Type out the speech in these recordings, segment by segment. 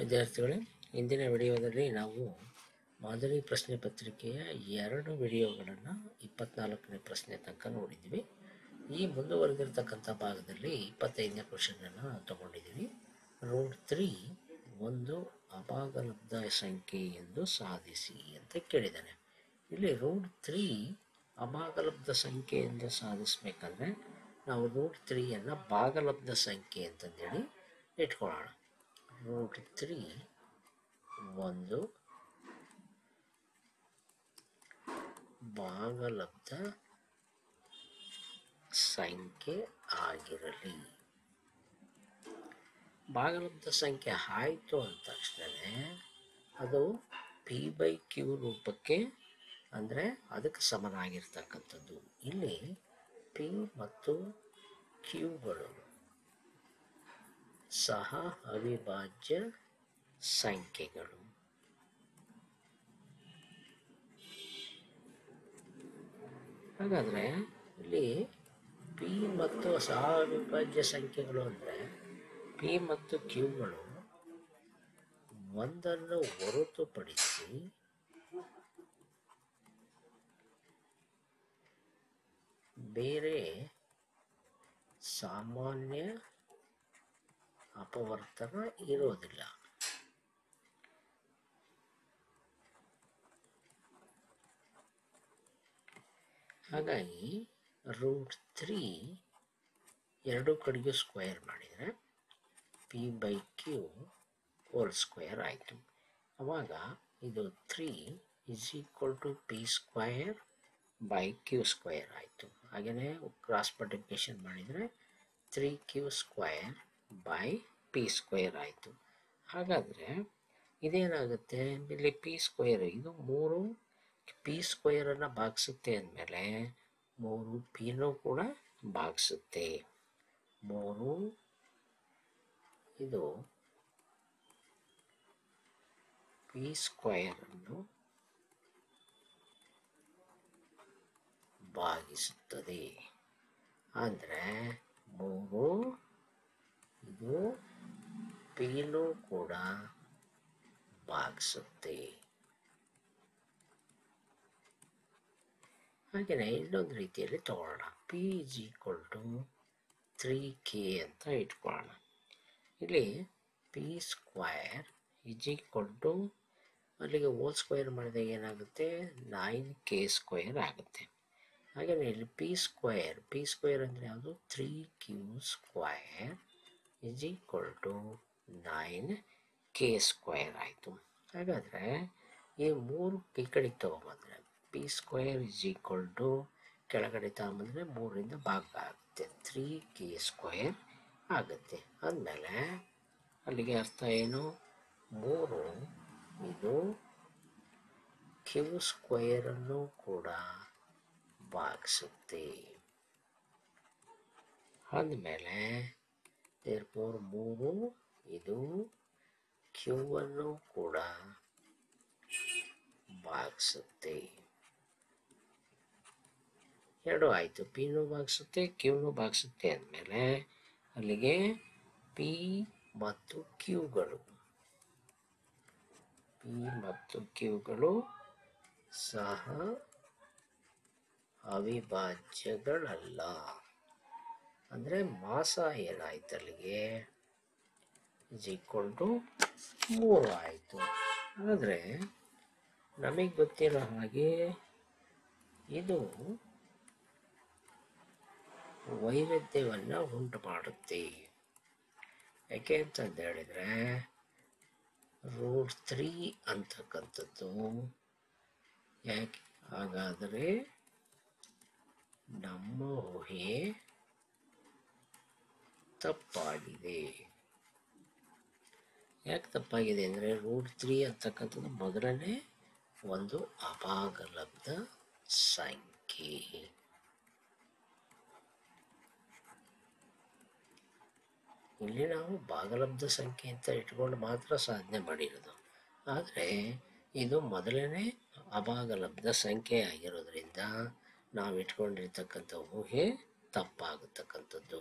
ವಿದ್ಯಾರ್ಥಿಗಳೇ, ಇಂದಿನ ವಿಡಿಯೋದಲ್ಲಿ ನಾವು ಮಾದರಿ ಪ್ರಶ್ನೆ ಪತ್ರಿಕೆಯ 2 ವಿಡಿಯೋಗಳನ್ನು 24ನೇ ಪ್ರಶ್ನೆ ತನಕ ನೋಡಿದ್ವಿ. ಈ ಮುಂದುವರೆದಿರ್ತಕ್ಕಂಥ ಭಾಗದಲ್ಲಿ 25ನೇ ಕ್ವಶನನ್ನು ತಗೊಂಡಿದ್ದೀವಿ. ರೂಟ್ 3 ಒಂದು ಅಭಾಗಲಬ್ಧ ಸಂಖ್ಯೆ ಎಂದು ಸಾಧಿಸಿ ಅಂತ ಕೇಳಿದ್ದಾನೆ. ಇಲ್ಲಿ ರೂಟ್ 3 ಅಭಾಗಲಬ್ಧ ಸಂಖ್ಯೆ ಎಂದು ಸಾಧಿಸಬೇಕಂದ್ರೆ ನಾವು ರೂಟ್ 3ಯನ್ನು ಭಾಗಲಬ್ಧ ಸಂಖ್ಯೆ ಅಂತಂದೇಳಿ ಇಟ್ಕೊಳ್ಳೋಣ. ರೂಟ್ 3 ಒಂದು ಭಾಗಲಬ್ಧ ಸಂಖ್ಯೆ ಆಗಿರಲಿ. ಭಾಗಲಬ್ಧ ಸಂಖ್ಯೆ ಆಯಿತು ಅಂದ ತಕ್ಷಣ ಅದು P/Q ರೂಪಕ್ಕೆ ಅಂದರೆ ಅದಕ್ಕೆ ಸಮನಾಗಿರ್ತಕ್ಕಂಥದ್ದು. ಇಲ್ಲಿ P ಮತ್ತು Qಗಳು ಸಹ ಅವಿಭಾಜ್ಯ ಸಂಖ್ಯೆಗಳು. ಹಾಗಾದರೆ ಇಲ್ಲಿ P ಮತ್ತು ಸಹ ಅವಿಭಾಜ್ಯ ಸಂಖ್ಯೆಗಳು ಅಂದರೆ P ಮತ್ತು Qಗಳು ಒಂದನ್ನು ಹೊರತುಪಡಿಸಿ ಬೇರೆ ಸಾಮಾನ್ಯ ಅಪವರ್ತನ ಇರೋದಿಲ್ಲ. ಹಾಗಾಗಿ ರೂಟ್ 3 ಎರಡು ಕಡೆಗೂ ಸ್ಕ್ವೇರ್ ಮಾಡಿದರೆ P/Q ಹೋಲ್ ಸ್ಕ್ವೇರ್ ಆಯಿತು. ಆವಾಗ ಇದು 3 = P²/Q² ಆಯಿತು. ಹಾಗೆಯೇ ಕ್ರಾಸ್ ಮಲ್ಟಿಪ್ಲಿಕೇಶನ್ ಮಾಡಿದರೆ 3Q² ಆಯಿತು. ಹಾಗಾದರೆ ಇದೇನಾಗುತ್ತೆ, ಇಲ್ಲಿ P² ಇದು 3 P² ಭಾಗಿಸುತ್ತೆ ಅಂದಮೇಲೆ 3 Pನೂ ಕೂಡ ಭಾಗಿಸುತ್ತೆ. 3 ಇದು P² ಭಾಗಿಸುತ್ತದೆ. ಅಂದರೆ 3 ಇದು Pನೂ ಕೂಡ ಭಾಗಿಸುತ್ತೆ. ಹಾಗೆಯೇ ಇನ್ನೊಂದು ರೀತಿಯಲ್ಲಿ ತಗೊಳ್ಳೋಣ. P = 3K ಅಂತ ಇಟ್ಕೊಳ್ಳೋಣ. ಇಲ್ಲಿ P² ಅಲ್ಲಿಗೆ ಹೋಲ್ ಸ್ಕ್ವೇರ್ ಮಾಡಿದಾಗ ಏನಾಗುತ್ತೆ, 9K² ಆಗುತ್ತೆ. ಹಾಗೆಯೇ ಇಲ್ಲಿ P² ಅಂದರೆ ಯಾವುದು, 3Q² = 9K² ಆಯಿತು. ಹಾಗಾದರೆ ಈ 3 ಈ ಕಡೆಗೆ ತಗೊಂಬಂದರೆ P² ಕೆಳಗಡೆ ತಗೊಂಬಂದರೆ 3ರಿಂದ ಭಾಗ ಆಗುತ್ತೆ, 3K² ಆಗುತ್ತೆ. ಅಂದಮೇಲೆ ಅಲ್ಲಿಗೆ ಅರ್ಥ ಏನು, 3 ಇದು Q² ಕೂಡ ಭಾಗಿಸುತ್ತೆ. ಅಂದಮೇಲೆ 3 ಇದು Qವನ್ನು ಕೂಡ ಭಾಗಿಸುತ್ತೆ. ಎರಡು ಆಯಿತು, Pನೂ ಭಾಗಿಸುತ್ತೆ Qನೂ ಭಾಗಿಸುತ್ತೆ ಅಂದಮೇಲೆ ಅಲ್ಲಿಗೆ P ಮತ್ತು Qಗಳು ಸಹ ಅವಿಭಾಜ್ಯಗಳಲ್ಲ. ಅಂದರೆ ಮಾಸ ಏನಾಯ್ತು, ಅಲ್ಲಿಗೆ = 3 ಆಯಿತು. ಆದರೆ ನಮಗೆ ಗೊತ್ತಿರೋ ಹಾಗೆ ಇದು ವೈರುಧ್ಯವನ್ನು ಉಂಟು ಮಾಡುತ್ತೆ. ಯಾಕೆ ಅಂತಂದು ಹೇಳಿದರೆ ರೂಟ್ 3 ಅಂತಕ್ಕಂಥದ್ದು ಯಾಕೆ, ಹಾಗಾದರೆ ನಮ್ಮ ಊಹೆ ತಪ್ಪಾಗಿದೆ. ಯಾಕೆ ತಪ್ಪಾಗಿದೆ ಅಂದರೆ ರೂಟ್ 3 ಅಂತಕ್ಕಂಥದ್ದು ಮೊದಲನೇ ಒಂದು ಅಭಾಗಲಬ್ಧ ಸಂಖ್ಯೆ. ಇಲ್ಲಿ ನಾವು ಭಾಗಲಬ್ಧ ಸಂಖ್ಯೆ ಅಂತ ಇಟ್ಕೊಂಡು ಮಾತ್ರ ಸಾಧನೆ ಮಾಡಿರೋದು. ಆದರೆ ಇದು ಮೊದಲನೇ ಅಭಾಗಲಬ್ಧ ಸಂಖ್ಯೆ ಆಗಿರೋದ್ರಿಂದ ನಾವು ಇಟ್ಕೊಂಡಿರ್ತಕ್ಕಂಥ ಊಹೆ ತಪ್ಪಾಗತಕ್ಕಂಥದ್ದು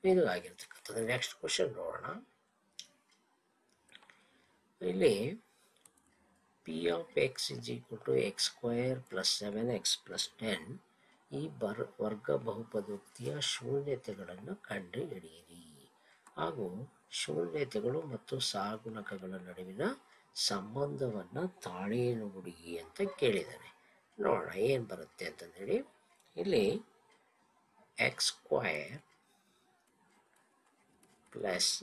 ಇದು ಆಗಿರ್ತಕ್ಕಂಥದ್ದು. ನೆಕ್ಸ್ಟ್ ಕ್ವಶನ್ ನೋಡೋಣ. ಇಲ್ಲಿ p of x is equal to x square plus 7x plus 10 ಈ ವರ್ಗ ಬಹುಪದೋಕ್ತಿಯ ಶೂನ್ಯತೆಗಳನ್ನು ಕಂಡುಹಿಡಿಯಿರಿ ಹಾಗೂ ಶೂನ್ಯತೆಗಳು ಮತ್ತು ಸಹಗುಣಕಗಳ ನಡುವಿನ ಸಂಬಂಧವನ್ನು ತಾಳೇನುಗುಡಿ ಅಂತ ಕೇಳಿದ್ದಾನೆ. ನೋಡೋಣ ಏನು ಬರುತ್ತೆ ಅಂತಂದೇಳಿ. ಇಲ್ಲಿ x square plus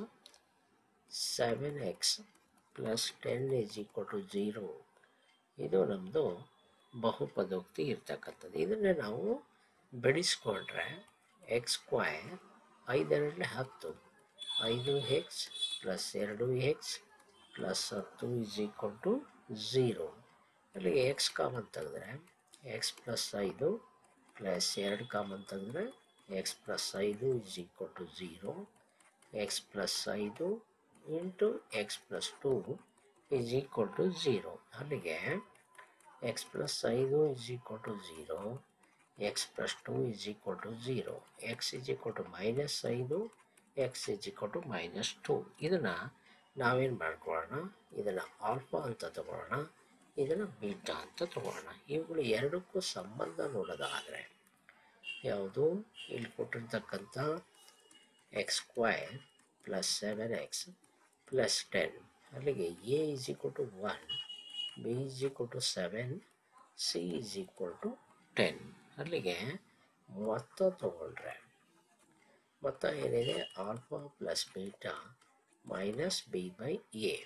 7x plus 10 is equal to 0 ಇದು ನಮ್ಮದು ಬಹುಪದೋಕ್ತಿ ಇರ್ತಕ್ಕಂಥದ್ದು. ಇದನ್ನೇ ನಾವು ಬೆಳೆಸ್ಕೊಂಡ್ರೆ x square 5 10 5x plus 2x plus 10 is equal to 0. ಅಲ್ಲಿ ಎಕ್ಸ್ ಕಾಮನ್ ತೆಗೆದ್ರೆ ಎಕ್ಸ್ ಪ್ಲಸ್ 5 ಪ್ಲಸ್ 2 ಕಾಮನ್ ತೆಗೆದ್ರೆ x plus 5 is equal to 0. X plus 5 into x plus 2 is equal to 0. ಅಲ್ಲಿಗೆ x plus 5 is equal to 0, x plus 2 is equal to 0, x is equal to minus 5, x is equal to minus 2. ಇದನ್ನು ನಾವೇನು ಮಾಡ್ಕೊಳ್ಳೋಣ, ಇದನ್ನು alpha ಅಂತ ತಗೊಳ್ಳೋಣ, ಇದನ್ನು beta ಅಂತ ತಗೊಳ್ಳೋಣ. ಇವುಗಳು ಎರಡಕ್ಕೂ ಸಂಬಂಧ ನೋಡೋದಾದರೆ ಯಾವುದು ಇಲ್ಲಿ ಕೊಟ್ಟಿರ್ತಕ್ಕಂಥ X square plus 7x plus 10 ಅಲ್ಲಿಗೆ a is equal to 1, b is equal to 7, c is equal to 10. ಅಲ್ಲಿಗೆ ಮೊತ್ತ ತಗೊಂಡ್ರೆ ಮೊತ್ತ ಏನಿದೆ alpha plus beta minus b by a.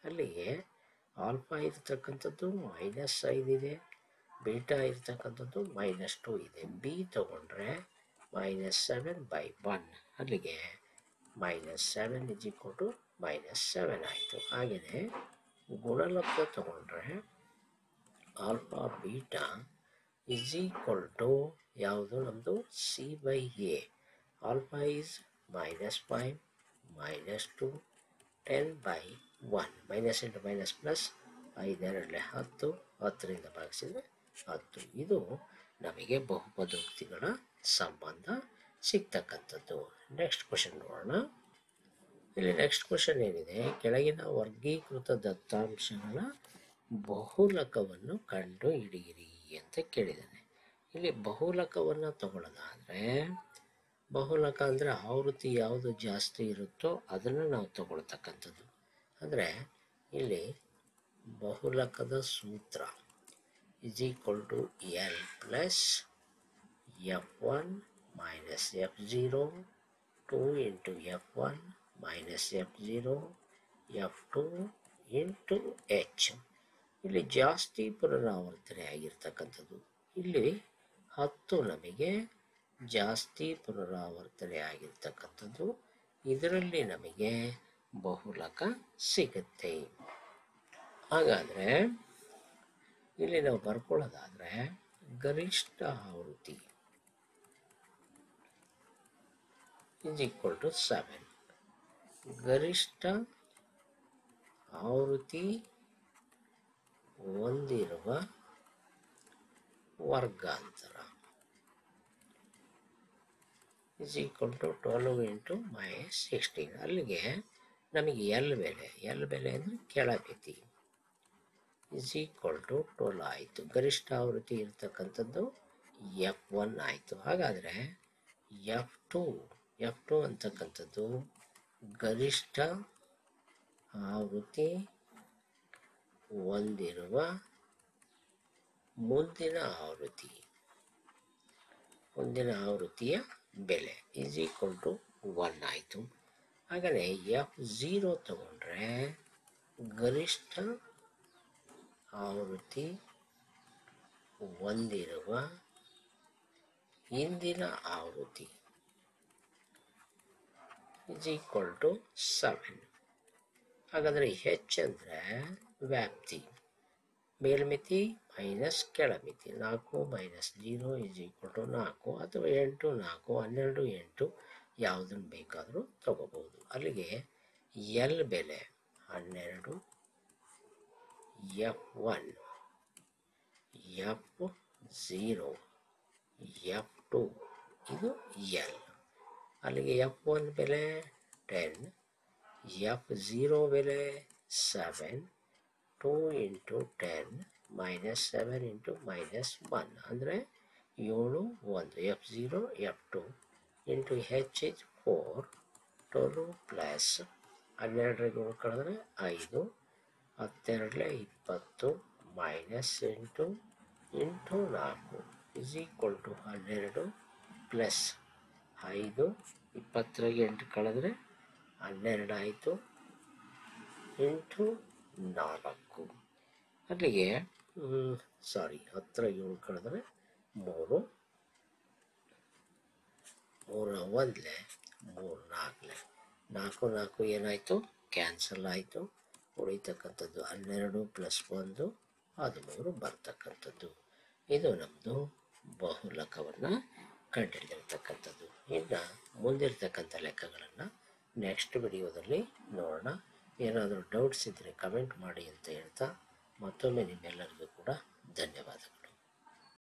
ಅಲ್ಲಿಗೆ ಆಲ್ಫಾ ಇರ್ತಕ್ಕಂಥದ್ದು -5 ಇದೆ, ಬೀಟಾ ಇರ್ತಕ್ಕಂಥದ್ದು -2 ಇದೆ. ಬಿ ತಗೊಂಡ್ರೆ -7/1 ಅಲ್ಲಿಗೆ -7 ಇಸ್ ಈಕ್ವಲ್ ಟು -7 ಆಯಿತು. ಹಾಗೆಯೇ ಗುಣಲಬ್ಧ ತಗೊಂಡ್ರೆ alpha beta is equal to ಯಾವುದು ನಮ್ಮದು c by a. Alpha is -5 -2 10/1 minus into minus plus 5 10 10ರಿಂದ ಭಾಗಿಸಿದರೆ 10. ಇದು ನಮಗೆ ಬಹುಪದೋಕ್ತಿಗಳ ಸಂಬಂಧ ಸಿಗ್ತಕ್ಕಂಥದ್ದು. ನೆಕ್ಸ್ಟ್ ಕ್ವಶನ್ ನೋಡೋಣ. ಇಲ್ಲಿ ನೆಕ್ಸ್ಟ್ ಕ್ವಶನ್ ಏನಿದೆ, ಕೆಳಗಿನ ವರ್ಗೀಕೃತ ದತ್ತಾಂಶಗಳ ಬಹುಲಕವನ್ನು ಕಂಡು ಹಿಡಿಯಿರಿ ಅಂತ ಕೇಳಿದ್ದಾನೆ. ಇಲ್ಲಿ ಬಹುಲಕವನ್ನು ತಗೊಳ್ಳೋದಾದರೆ ಬಹುಲಕ ಅಂದರೆ ಆವೃತ್ತಿ ಯಾವುದು ಜಾಸ್ತಿ ಇರುತ್ತೋ ಅದನ್ನು ನಾವು ತಗೊಳ್ತಕ್ಕಂಥದ್ದು. ಅಂದರೆ ಇಲ್ಲಿ ಬಹುಲಕದ ಸೂತ್ರ is equal to L plus F1 minus F0 2 into F1 minus F0 F2 into H. ಇಲ್ಲಿ ಜಾಸ್ತಿ ಪುನರಾವರ್ತನೆ ಆಗಿರ್ತಕ್ಕಂಥದ್ದು. ಇಲ್ಲಿ 10 ನಮಗೆ ಜಾಸ್ತಿ ಪುನರಾವರ್ತನೆ ಆಗಿರ್ತಕ್ಕಂಥದ್ದು. ಇದರಲ್ಲಿ ನಮಗೆ ಬಹುಲಕ ಸಿಗುತ್ತೆ. ಹಾಗಾದರೆ ಇಲ್ಲಿ ನಾವು ಬರ್ಕೊಳ್ಳೋದಾದರೆ ಗರಿಷ್ಠ ಆವೃತ್ತಿ is equal to 7. ಗರಿಷ್ಠ ಆವೃತ್ತಿ ಹೊಂದಿರುವ ವರ್ಗಾಂತರ is equal to 12 into -16. ಅಲ್ಲಿಗೆ ನಮಗೆ ಎಲ್ ಬೆಲೆ ಅಂದರೆ ಕೆಳಮಿತಿ is equal to 12 ಆಯಿತು. ಗರಿಷ್ಠ ಆವೃತ್ತಿ ಇರ್ತಕ್ಕಂಥದ್ದು F1 ಆಯಿತು. ಹಾಗಾದರೆ F2 ಅಂತಕ್ಕಂಥದ್ದು ಗರಿಷ್ಠ ಆವೃತ್ತಿ ಹೊಂದಿರುವ ಮುಂದಿನ ಆವೃತ್ತಿಯ ಬೆಲೆ is equal to 1 ಆಯಿತು. ಹಾಗಾದರೆ F0 ತಗೊಂಡ್ರೆ ಗರಿಷ್ಠ ಆವೃತ್ತಿ ಹೊಂದಿರುವ ಹಿಂದಿನ ಆವೃತ್ತಿ is equal to 7. ಹಾಗಾದರೆ H ಅಂದರೆ ವ್ಯಾಪ್ತಿ, ಮೇಲ್ಮಿತಿ ಮೈನಸ್ ಕೆಳಮಿತಿ. 4 - 0 is equal to 4 ಅಥವಾ 8 4 12 8 ಯಾವುದನ್ನು ಬೇಕಾದರೂ ತಗೋಬಹುದು. ಅಲ್ಲಿಗೆ ಎಲ್ ಬೆಲೆ 12, F1 F0 F2 ಇದು ಎಲ್. ಅಲ್ಲಿಗೆ F1 ಬೆಲೆ 10, F0 ಬೆಲೆ 7, 2 into 10 minus 7 into minus 1 ಅಂದರೆ 7 1 F0 F2 into H is 4 12 plus 12 ಕಳೆದ್ರೆ 5 12 20 minus 8 into 4 is equal to 12 plus 5 20 8 ಕಳೆದ್ರೆ 12 ಆಯಿತು ಇಂಟು 4 ಅಲ್ಲಿಗೆ 10 7 ಕಳೆದ್ರೆ 3 3 1 3 4 4 ಏನಾಯಿತು ಕ್ಯಾನ್ಸಲ್ ಆಯಿತು ಉಳಿತಕ್ಕಂಥದ್ದು 12 ಪ್ಲಸ್ 1 13 ಬರ್ತಕ್ಕಂಥದ್ದು ಇದು ನಮ್ಮದು ಬಹುಲಕವನ್ನು ಕಂಡುಹಿಡಿದಿರ್ತಕ್ಕಂಥದ್ದು. ಇನ್ನು ಮುಂದಿರ್ತಕ್ಕಂಥ ಲೆಕ್ಕಗಳನ್ನು ನೆಕ್ಸ್ಟ್ ವಿಡಿಯೋದಲ್ಲಿ ನೋಡೋಣ. ಏನಾದರೂ ಡೌಟ್ಸ್ ಇದ್ದರೆ ಕಮೆಂಟ್ ಮಾಡಿ ಅಂತ ಹೇಳ್ತಾ ಮತ್ತೊಮ್ಮೆ ನಿಮ್ಮೆಲ್ಲರಿಗೂ